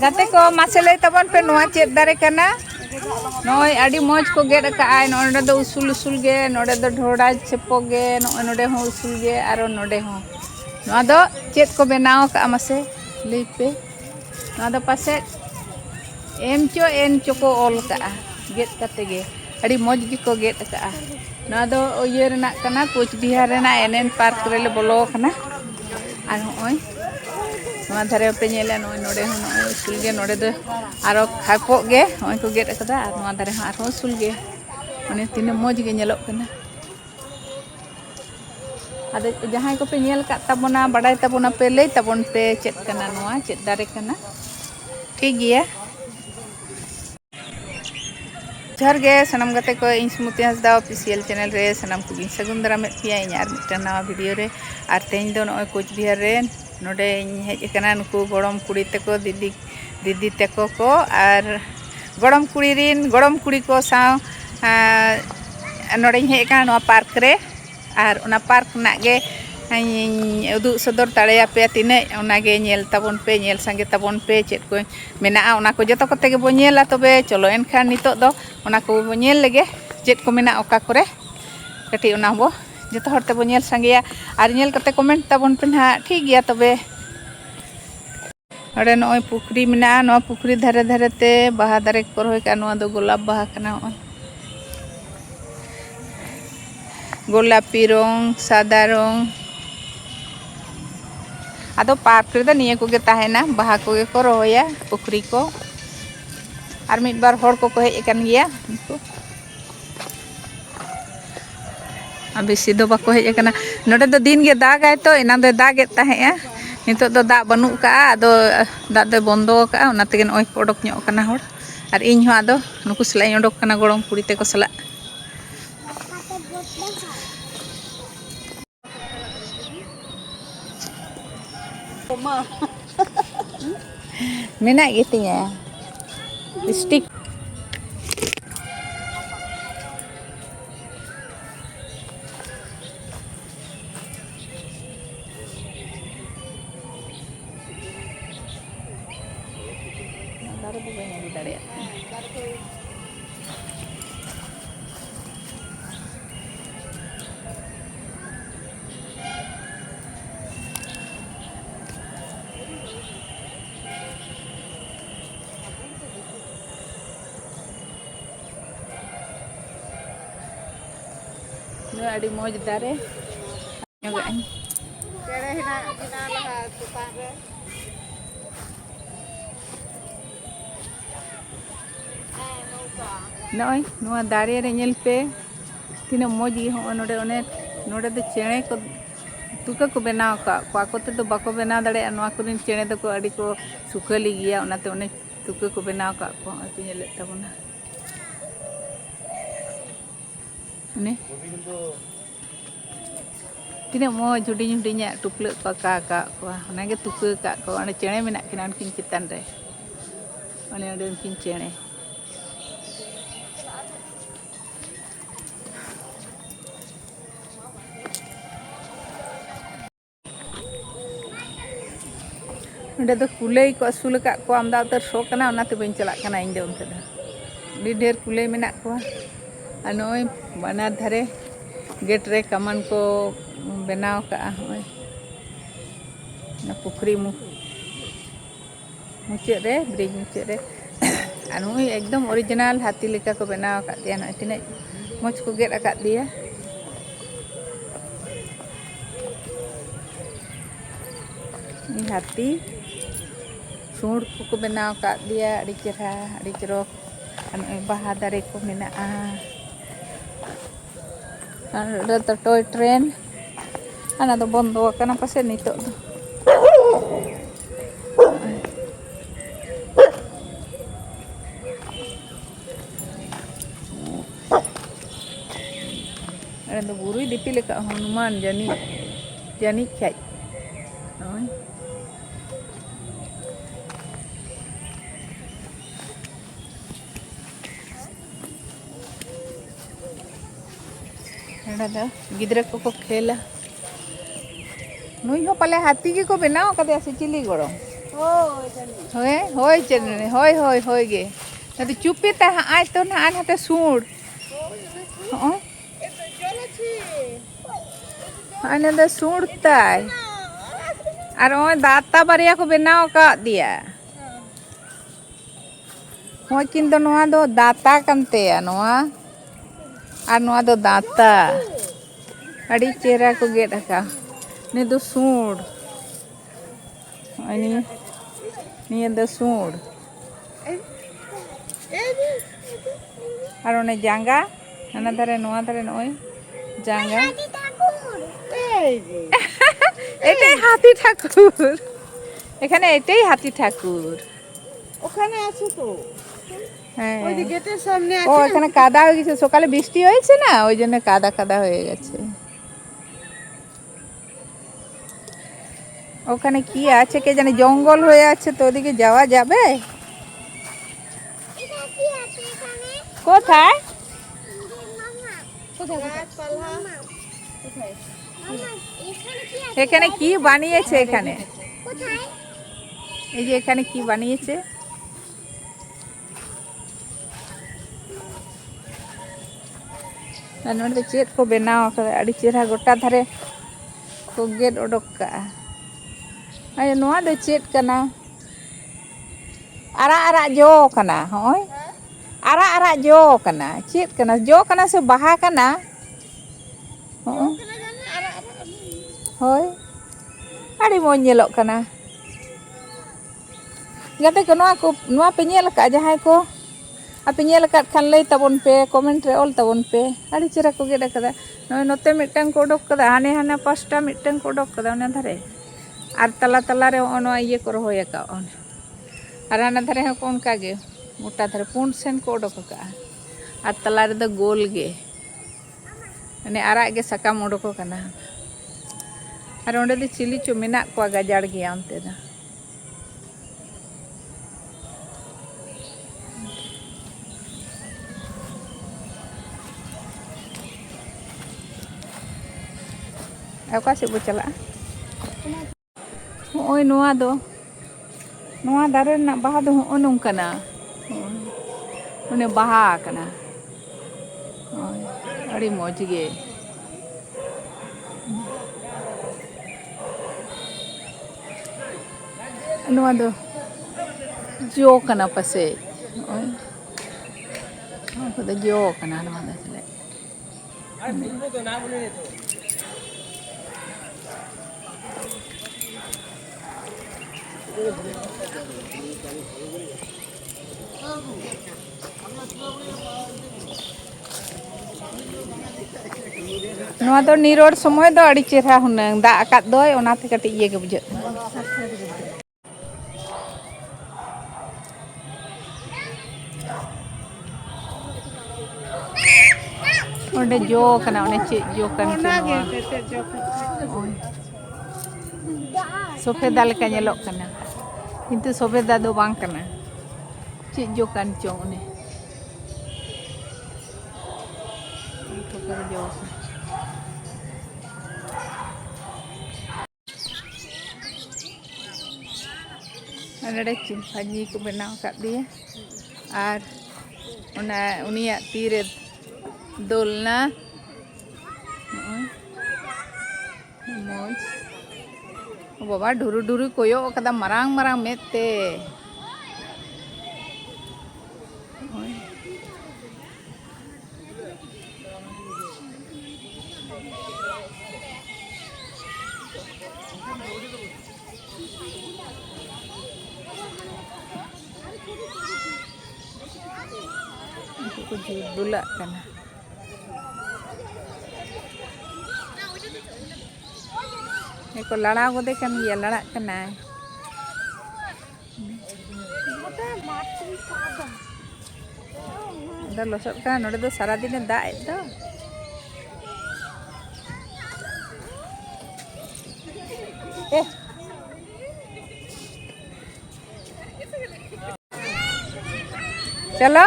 गाते को मासे तबन पे नोआ चेत दारे कना नोय आडी मौज को गेड काय नोडे दो उसूल उसूल गे नोडे दो ढोड़ा छेपो गे नोडे हो उसूल गे आरो नोडे हो नोआ दो चेत को बनाव का मासे लई पे नोआ दो पासे एन चो को ऑल का गेड कते गे आडी मौज गी को गेड का नोआ दो ओये रेना कना कोच बिहार रेना एनएन पार्क रेले बोलो कना आर होय नोआ धारे पे नेले नोडे हो उसूल गे नोडे दो आरो खापो गे होय को गेड कदा आर नोआ धारे आरो उसूल गे माने तिने मौज गे नेलो कना आदे जहां को पे नेल का तबना बडाय तबना पे लई तबन पे चेत कना नोआ चेत दारे कना ठीक गया जहर गे सनम गते को इन स्मृति हंसदा ऑफिशियल चैनल रे सनम को गिन सगुन दरा में पिया इन आर मिटन नवा वीडियो रे आर तेन दो नय कोच बिहार रे नोडे हेज कना नुकु गड़म कुड़ी तको दीदी तको को आर गड़म कुड़ी रिन गड़म कुड़ी को साव नोडे हेज कना नवा पार्क रे आर उना पार्क ना गे उदु सदर ताड़े पे तिने उनागे नेल तबन पे नेल संगे तबन पे चेत को मेना उना को जतो कते गे बो नेला तबे चलो एनखान नितो दो उना को बो नेल लेगे चेत को मेना ओका करे कटी उना बो जतो हरते बो नेल संगेया आर नेल कते कमेंट तबन पे ना ठीक गया तबे अरे नय पुखरी मेना नो पुखरी धारे धारे ते बाहा दारे को रोय का नो दो गोलाप बाहा कना गोलापी रंग सादा रंग आदो पार्क रे निये को गे ताहेना बाहा को गे को रोया पुखरी को आर मिट बार होड़ को हेज कन गया अबे सिदो बाको हेज कना नोडे दो दिन गे दागाय तो एना दो दागे ताहेया नितो दो दा बनु का आदो दा दो बंदो का ओना तेगे नय ओडक न्यो कना होड़ आर इन हो आदो नुकु सला ओडक कना गड़म कुड़ी ते को सला मेना गetinya stick baru bukannya kita lihat adik mau jedare nyoga ini kere hina laha tukang re noy noa dare re nyel pe tina moji ho node one node de chene ko tuka ko benaw ka ko te do bako benaw dare noa ko rin chene do ko adi ko sukhali giya onate one tuka ko benaw ka ko ati nyele tabona ne tina mo judi-judinya tuplek ko ka ko onage tuka ka ko ane chene menak kina kin citan re ane ade kin chene ᱚᱸᱰᱮ ᱫᱚ ᱠᱩᱞᱟᱹᱭ ᱠᱚ ᱟᱹᱥᱩᱞ ᱟᱠᱟᱫ ᱠᱚᱣᱟ ᱟᱢᱫᱟ ᱩᱛᱟᱹᱨ ᱥᱚ ᱠᱟᱱᱟ ᱚᱱᱟᱛᱮ ᱵᱟᱹᱧ ᱪᱟᱞᱟᱜ ᱠᱟᱱᱟ ᱤᱧ ᱫᱚ ᱚᱱᱛᱮ ᱫᱚ ᱟᱹᱰᱤ ᱰᱷᱮᱨ ᱠᱩᱞᱟᱹᱭ ᱢᱮᱱᱟᱜ ᱠᱚᱣᱟ ᱟᱨ ᱱᱚᱜᱼᱚᱭ ᱵᱟᱱᱟᱨ ᱫᱷᱟᱨᱮ ᱜᱮᱴ ᱨᱮ ᱠᱟᱢᱟᱱ ᱠᱚ ᱵᱮᱱᱟᱣ ᱠᱟᱜᱼᱟ ᱱᱚᱜᱼᱚᱭ ᱚᱱᱟ ᱯᱩᱠᱷᱨᱤ ᱢᱩᱪᱟᱹᱫ ᱨᱮ ᱵᱨᱤᱡᱽ ᱢᱩᱪᱟᱹᱫ ᱨᱮ ᱟᱨ ᱱᱚᱜᱼᱚᱭ ᱮᱠᱫᱚᱢ ᱚᱨᱤᱡᱤᱱᱟᱞ ᱦᱟᱹᱛᱤ ᱞᱮᱠᱟ ᱠᱚ ᱵᱮᱱᱟᱣ ᱟᱠᱟᱫ ᱛᱮᱭᱟ ᱱᱚᱜᱼᱚᱭ ᱛᱤᱱᱟᱹᱜ ᱢᱚᱡᱽ ᱠᱚ ᱜᱮᱫ ᱟᱠᱟᱫ ᱫᱮᱭᱟ हाथी सूंड को बनाव का दिया अड़ी चेहरा अड़ी चरक बाहा दारे को मेना तो टॉय ट्रेन आना तो बंद करना पासे नितो दो अरे तो बुरुई दिपी लेका हनुमान जानी जानी खाई गिद्रे को खेला नुई हो पाले हाथी के को बनाव कदे से चिली गड़म होय होय चेरने होय होय होय गे नदी चुपी ता आय तो ना आन हते सूड होय आने द सूड ताय और ओय दाता बारिया को बनाव का दिया होय किन दो नोआ दो दाता कंते नोआ और नोआ दो दाता अड़ी चेहरा को गेट का ने दो सूड अनि निया दो सूड और ओने जांगा हाना धारे नोआ धारे नोय जांगा এটাই হাতি ঠাকুর এখানে এটাই হাতি ঠাকুর ওখানে আছে তো হ্যাঁ ওই যে গেটের সামনে ও আছে এখানে কাদা হয়ে গেছে সকালে বৃষ্টি হয়েছে না ওই জন্য কাদা কাদা হয়ে গেছে ওখানে কি আছে কে জানে জঙ্গল হয়ে আছে তো ওদিকে যাওয়া যাবে এটা কি আছে এখানে কোথায় কোথায় গাছপালা কোথায় মামা এখানে কি আছে এখানে কি বানিয়েছে এখানে কোথায় এই যে এখানে কি বানিয়েছে नोड़े चेद को बनाव अड़ी चेहरा गोटा धारे को गेट ओडक का अरे नोआ दो चेद कना आरा आरा जो कना होय आरा आरा जो कना चेद कना जो कना से बाहा कना होय अड़ी मोज नेलोक कना गाते को नोआ पे नेल का जहां को आप नेल खान लई तबन पे कमेंट रे ऑल तबन पे अड़ी चेहरा को गेट कदा नय नते मिटन को ओडक कदा हाने हाने पांचटा मिटन को ओडक कदा ओने धारे आर तला तला रे ओनो ये को होय का ओने आर हाने धारे हो कोन का गे मोटा धारे पुन सेन को ओडक का आर तला रे द गोल गे ने आरा गे सकाम ओडक कना आर ओंडे दे चिली चो मेना को गाजाड़ गे आनते दा अका से बो चला ओय नोआ दो नोआ दारे ना बाहा दो हो नोंकना ओने बाहा कना ओय अड़ी मौज गे नोआ दो जो कना पसे ओय को जो कना नोआ दा चले नोआ दो निरोड समय दो अड़ी चेहरा हुनंग दा आकात दोय ओनाते कटी ये के बुझे ओंडे जो कना ओने चे जो कन सफेदा लेका नेलोक कना किंतु सफेदा दो बांग कना चे जो कन चो ओने तो कर जो नड़े भाजी को बनाव का दिए और उना उनिया तीरे दोलना मोज बाबा ढुरु ढुरु कोयो कदा मरांग मरांग मेते कुछ बुला कना eko lada gode kan ya lada kena ada losot kan node do sara dine da itu चलो